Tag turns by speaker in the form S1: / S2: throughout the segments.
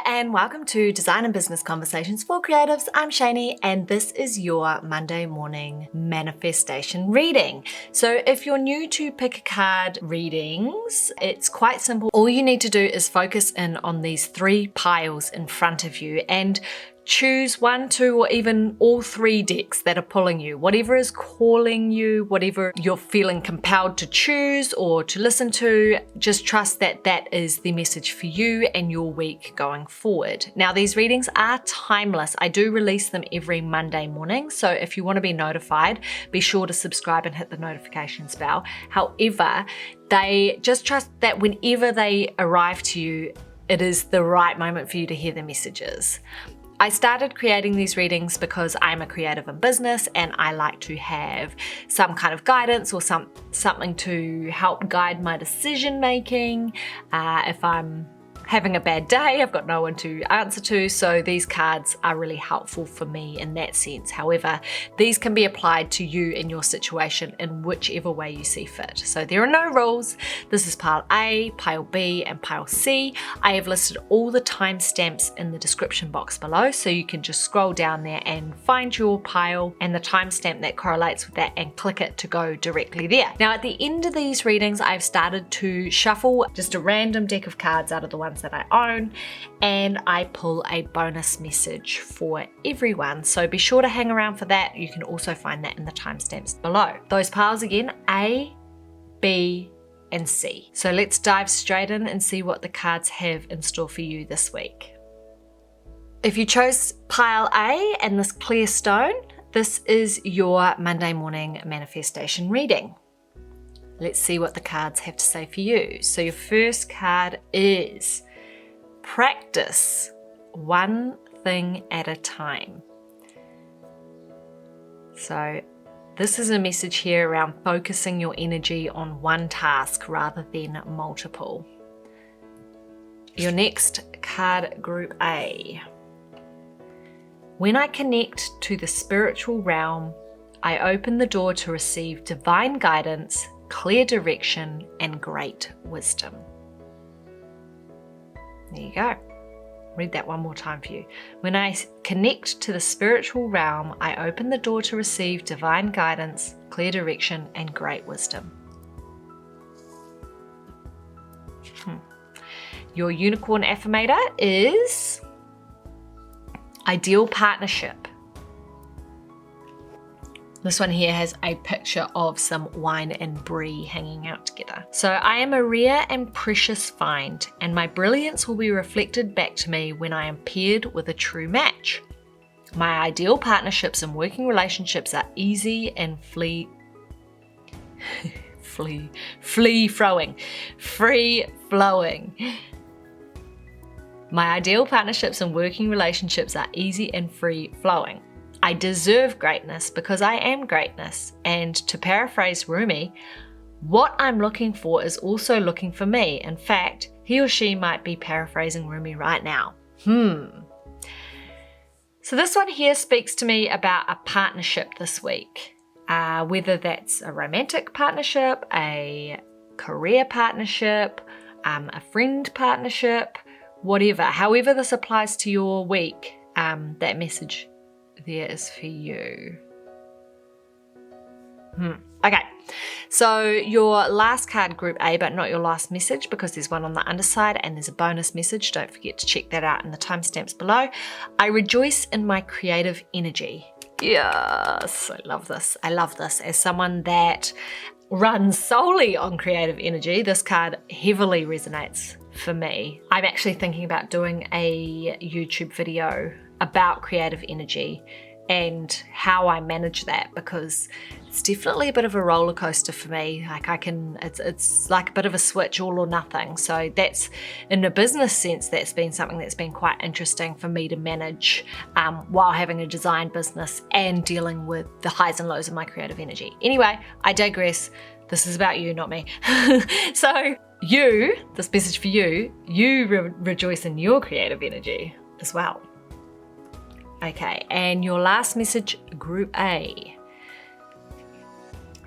S1: and welcome to Design and Business Conversations for Creatives. I'm Cheyney and this is your Monday morning manifestation reading. So if you're new to pick a card readings, it's quite simple. All you need to do is focus in on these three piles in front of you and choose one, two, or even all three decks that are pulling you. Whatever is calling you, whatever you're feeling compelled to choose or to listen to, just trust that that is the message for you and your week going forward. Now, these readings are timeless. I do release them every Monday morning, so if you want to be notified, be sure to subscribe and hit the notifications bell. However, they just trust that whenever they arrive to you, it is the right moment for you to hear the messages. I started creating these readings because I'm a creative in business and I like to have some kind of guidance or something to help guide my decision making. If I'm having a bad day, I've got no one to answer to, so these cards are really helpful for me in that sense. However, these can be applied to you in your situation in whichever way you see fit. So there are no rules. This is pile A, pile B, and pile C. I have listed all the timestamps in the description box below, so you can just scroll down there and find your pile and the timestamp that correlates with that and click it to go directly there. Now, at the end of these readings, I've started to shuffle just a random deck of cards out of the ones that I own, and I pull a bonus message for everyone. So be sure to hang around for that. You can also find that in the timestamps below. Those piles again, A, B, and C. So let's dive straight in and see what the cards have in store for you this week. If you chose pile A and this clear stone, this is your Monday morning manifestation reading. Let's see what the cards have to say for you. So your first card is practice one thing at a time. So this is a message here around focusing your energy on one task rather than multiple. Your next card, group A. When I connect to the spiritual realm, I open the door to receive divine guidance, clear direction, and great wisdom. There you go. Read that one more time for you. When I connect to the spiritual realm, I open the door to receive divine guidance, clear direction, and great wisdom. Your unicorn affirmator is ideal partnership. This one here has a picture of some wine and brie hanging out together. So I am a rare and precious find, and my brilliance will be reflected back to me when I am paired with a true match. My ideal partnerships and working relationships are easy and free-flowing. My ideal partnerships and working relationships are easy and free-flowing. I deserve greatness because I am greatness. And to paraphrase Rumi, what I'm looking for is also looking for me. In fact, he or she might be paraphrasing Rumi right now. So this one here speaks to me about a partnership this week, whether that's a romantic partnership, a career partnership, a friend partnership, whatever. However this applies to your week, that message there is for you. Okay, so your last card, group A, but not your last message because there's one on the underside and there's a bonus message. Don't forget to check that out in the timestamps below. I rejoice in my creative energy. Yes, I love this. I love this. As someone that runs solely on creative energy, this card heavily resonates for me. I'm actually thinking about doing a YouTube video about creative energy and how I manage that, because it's definitely a bit of a roller coaster for me. Like it's like a bit of a switch, all or nothing. So that's, in a business sense, that's been something that's been quite interesting for me to manage while having a design business and dealing with the highs and lows of my creative energy. Anyway, I digress. This is about you, not me. So you, this message for you, rejoice in your creative energy as well. Okay, and your last message, group A.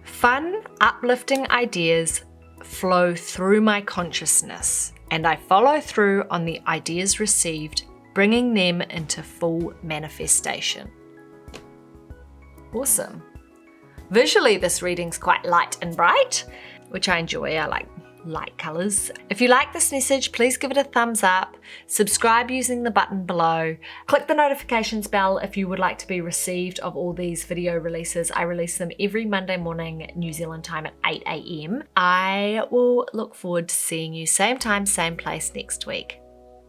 S1: Fun, uplifting ideas flow through my consciousness, and I follow through on the ideas received, bringing them into full manifestation. Awesome. Visually, this reading's quite light and bright, which I enjoy. I like light colors. If you like this message, please give it a thumbs up, subscribe using the button below, click the notifications bell if you would like to be received of all these video releases. I release them every Monday morning, New Zealand time at 8 a.m. I will look forward to seeing you same time, same place next week.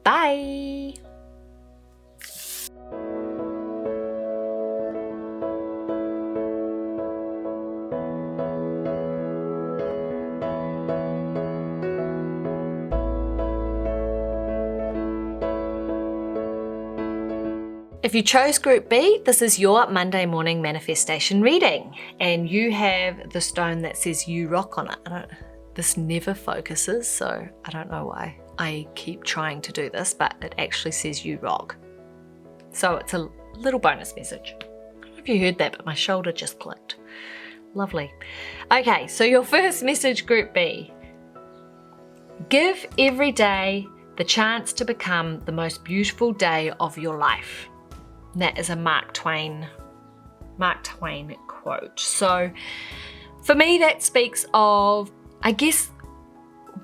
S1: Bye. If you chose Group B, this is your Monday morning manifestation reading, and you have the stone that says you rock on it. This never focuses, so I don't know why I keep trying to do this, but it actually says you rock. So it's a little bonus message. I don't know if you heard that, but my shoulder just clicked. Lovely. Okay, so your first message, Group B. Give every day the chance to become the most beautiful day of your life. That is a Mark Twain quote. So for me, that speaks of, I guess,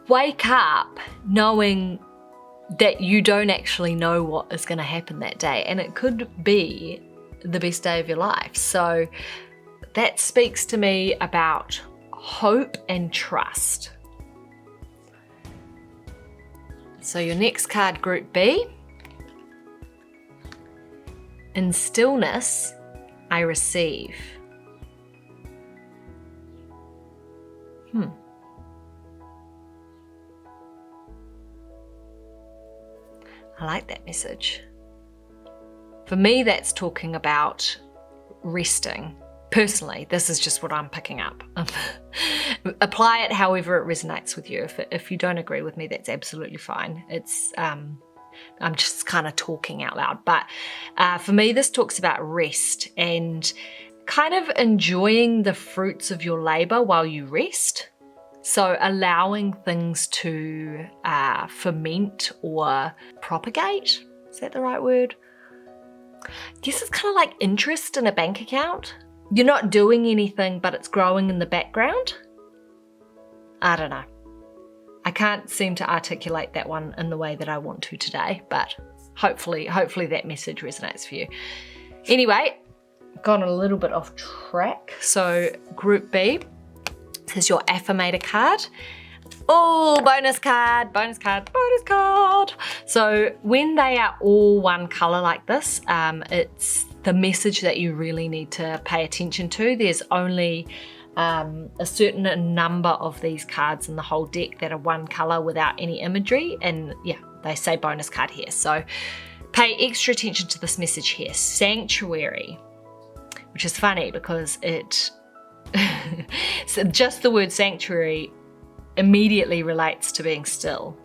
S1: wake up knowing that you don't actually know what is going to happen that day, and it could be the best day of your life. So that speaks to me about hope and trust. So your next card, Group B. In stillness, I receive. I like that message. For me, that's talking about resting. Personally, this is just what I'm picking up. Apply it however it resonates with you. If you don't agree with me, that's absolutely fine. I'm just kind of talking out loud. But for me, this talks about rest and kind of enjoying the fruits of your labor while you rest. So allowing things to ferment or propagate. Is that the right word? I guess it's kind of like interest in a bank account. You're not doing anything, but it's growing in the background. I don't know. I can't seem to articulate that one in the way that I want to today, but hopefully that message resonates for you. Anyway, gone a little bit off track. So Group B, this is your affirmator card. Oh, bonus card. So when they are all one color like this, it's the message that you really need to pay attention to. There's only a certain number of these cards in the whole deck that are one color without any imagery, and yeah, they say bonus card here. So pay extra attention to this message here. Sanctuary, which is funny because so just the word sanctuary immediately relates to being still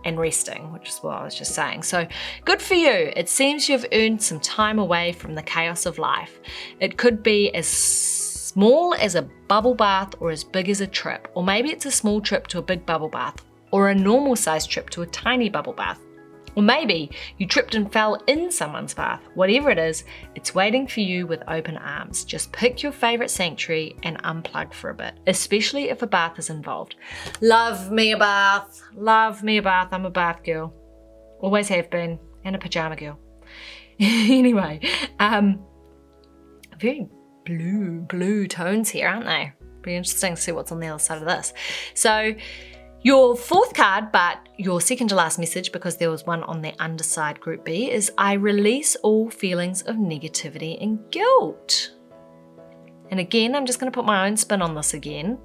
S1: and resting, which is what I was just saying. So good for you. It seems you've earned some time away from the chaos of life. It could be as small as a bubble bath or as big as a trip, or maybe it's a small trip to a big bubble bath, or a normal sized trip to a tiny bubble bath. Or maybe you tripped and fell in someone's bath. Whatever it is, it's waiting for you with open arms. Just pick your favorite sanctuary and unplug for a bit, especially if a bath is involved. Love me a bath. I'm a bath girl. Always have been, and a pajama girl. Anyway, very blue tones here, aren't they? Be interesting to see what's on the other side of this. So your fourth card, but your second to last message, because there was one on the underside, Group B, is I release all feelings of negativity and guilt. And again, I'm just going to put my own spin on this again.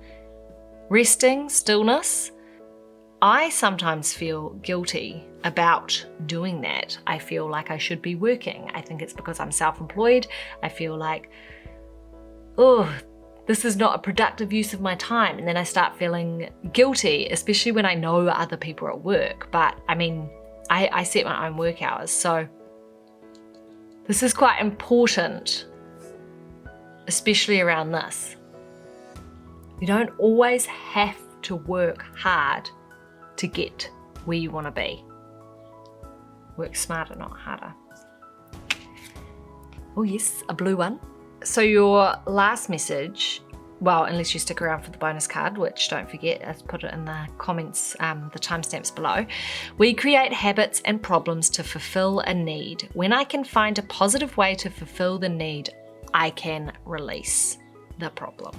S1: Resting, stillness. I sometimes feel guilty about doing that. I feel like I should be working. I think it's because I'm self-employed. I feel like, oh, this is not a productive use of my time. And then I start feeling guilty, especially when I know other people are at work. But I mean, I set my own work hours. So this is quite important, especially around this. You don't always have to work hard to get where you want to be. Work smarter, not harder. Oh yes, a blue one. So your last message, well, unless you stick around for the bonus card, which don't forget, I've put it in the comments, the timestamps below. We create habits and problems to fulfill a need. When I can find a positive way to fulfill the need, I can release the problem.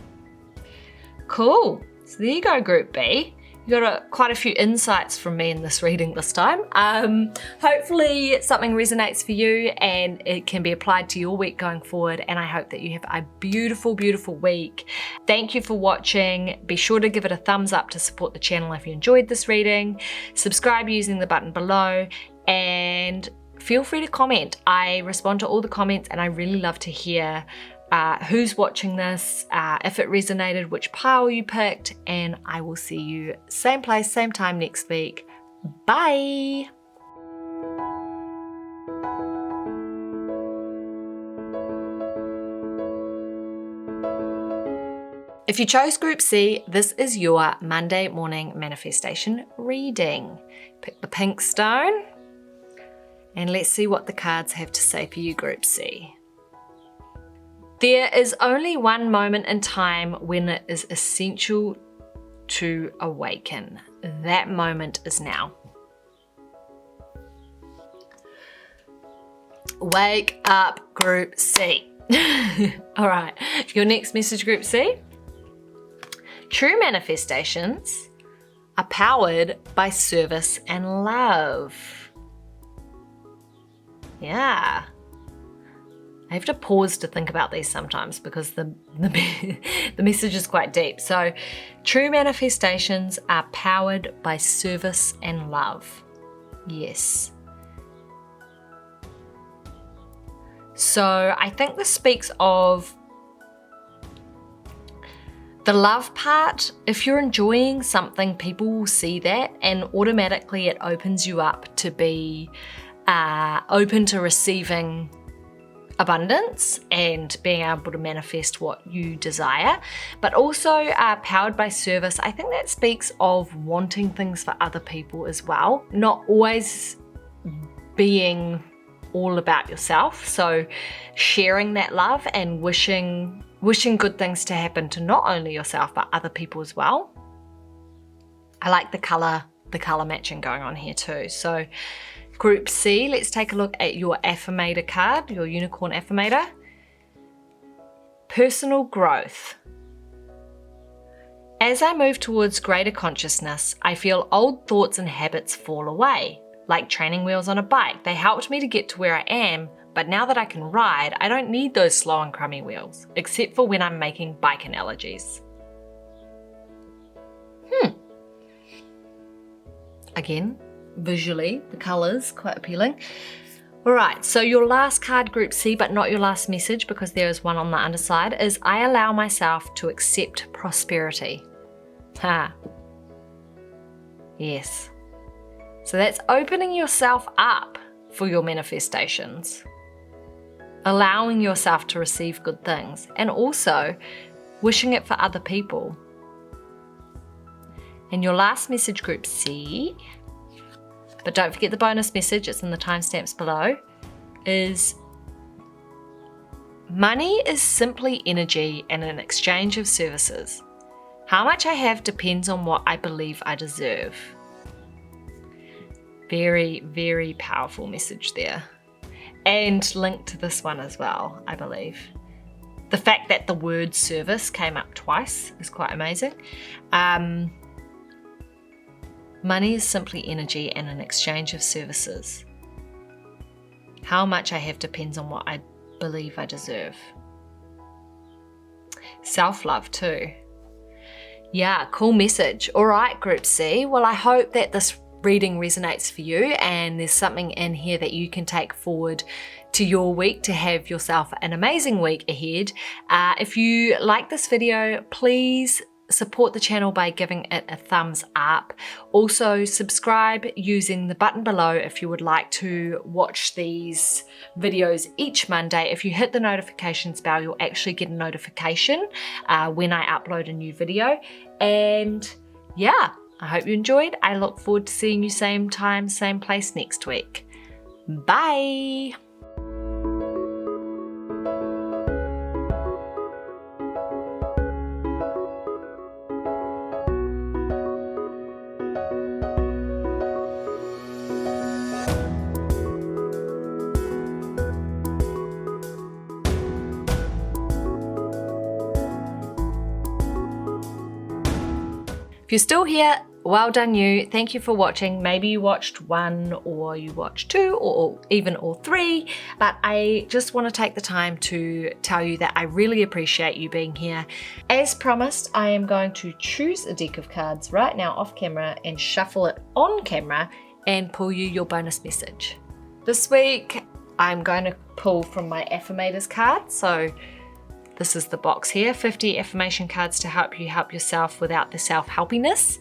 S1: Cool. So there you go, Group B. You got quite a few insights from me in this reading this time. Hopefully something resonates for you and it can be applied to your week going forward, and I hope that you have a beautiful, beautiful week. Thank you for watching. Be sure to give it a thumbs up to support the channel if you enjoyed this reading. Subscribe using the button below, and feel free to comment. I respond to all the comments and I really love to hear who's watching this, if it resonated, which pile you picked, and I will see you same place, same time next week. Bye! If you chose Group C, this is your Monday morning manifestation reading. Pick the pink stone, and let's see what the cards have to say for you, Group C. There is only one moment in time when it is essential to awaken. That moment is now. Wake up, Group C. All right, your next message, Group C. True manifestations are powered by service and love. Yeah. I have to pause to think about these sometimes because the message is quite deep. So, true manifestations are powered by service and love. Yes. So, I think this speaks of the love part. If you're enjoying something, people will see that, and automatically it opens you up to be open to receiving abundance and being able to manifest what you desire. But also powered by service, I think that speaks of wanting things for other people as well, not always being all about yourself. So sharing that love and wishing good things to happen to not only yourself but other people as well. I like the color matching going on here too. So Group C, let's take a look at your affirmator card, your unicorn affirmator. Personal growth. As I move towards greater consciousness, I feel old thoughts and habits fall away. Like training wheels on a bike, they helped me to get to where I am, but now that I can ride, I don't need those slow and crummy wheels, except for when I'm making bike analogies. Again, visually, the colors quite appealing. All right, so your last card, Group C, but not your last message because there is one on the underside, is I allow myself to accept prosperity. Yes. So that's opening yourself up for your manifestations, allowing yourself to receive good things, and also wishing it for other people. And your last message, Group C, but don't forget the bonus message, it's in the timestamps below, is money is simply energy and an exchange of services. How much I have depends on what I believe I deserve. Very, very powerful message there. And linked to this one as well, I believe. The fact that the word service came up twice is quite amazing. Money is simply energy and an exchange of services. How much I have depends on what I believe I deserve. Self-love too. Yeah, cool message. All right, Group C. Well, I hope that this reading resonates for you and there's something in here that you can take forward to your week to have yourself an amazing week ahead. If you like this video, please support the channel by giving it a thumbs up. Also subscribe using the button below if you would like to watch these videos each Monday. If you hit the notifications bell, you'll actually get a notification when I upload a new video. And yeah, I hope you enjoyed. I look forward to seeing you same time, same place next week. Bye. If you're still here, well done you. Thank you for watching. Maybe you watched one or you watched two or even all three, but I just want to take the time to tell you that I really appreciate you being here. As promised, I am going to choose a deck of cards right now off camera and shuffle it on camera and pull you your bonus message. This week, I'm going to pull from my Affirmators card. So this is the box here, 50 affirmation cards to help you help yourself without the self-helpiness.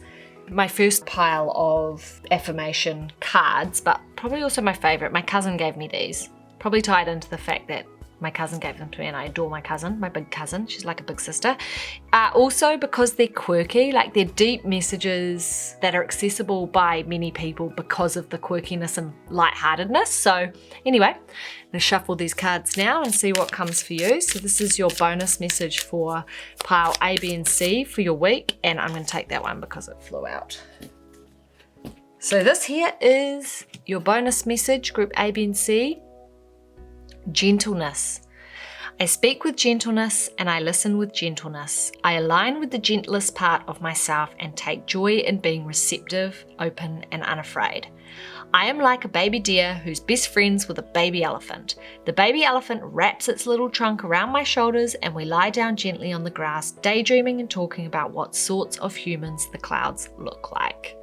S1: My first pile of affirmation cards, but probably also my favorite. My cousin gave me these, probably tied into the fact that my cousin gave them to me and I adore my cousin, my big cousin. She's like a big sister. Also because they're quirky, like they're deep messages that are accessible by many people because of the quirkiness and lightheartedness. So anyway, I'm gonna shuffle these cards now and see what comes for you. So this is your bonus message for pile A, B, and C for your week. And I'm gonna take that one because it flew out. So this here is your bonus message, group A, B, and C. Gentleness. I speak with gentleness and I listen with gentleness. I align with the gentlest part of myself and take joy in being receptive, open, and unafraid. I am like a baby deer who's best friends with a baby elephant. The baby elephant wraps its little trunk around my shoulders and we lie down gently on the grass, daydreaming and talking about what sorts of humans the clouds look like.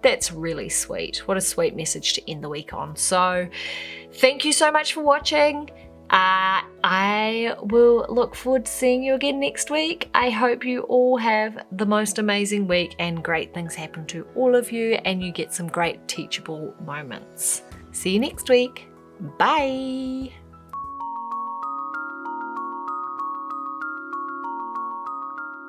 S1: That's really sweet. What a sweet message to end the week on. So thank you so much for watching. I will look forward to seeing you again next week. I hope you all have the most amazing week and great things happen to all of you and you get some great teachable moments. See you next week. Bye.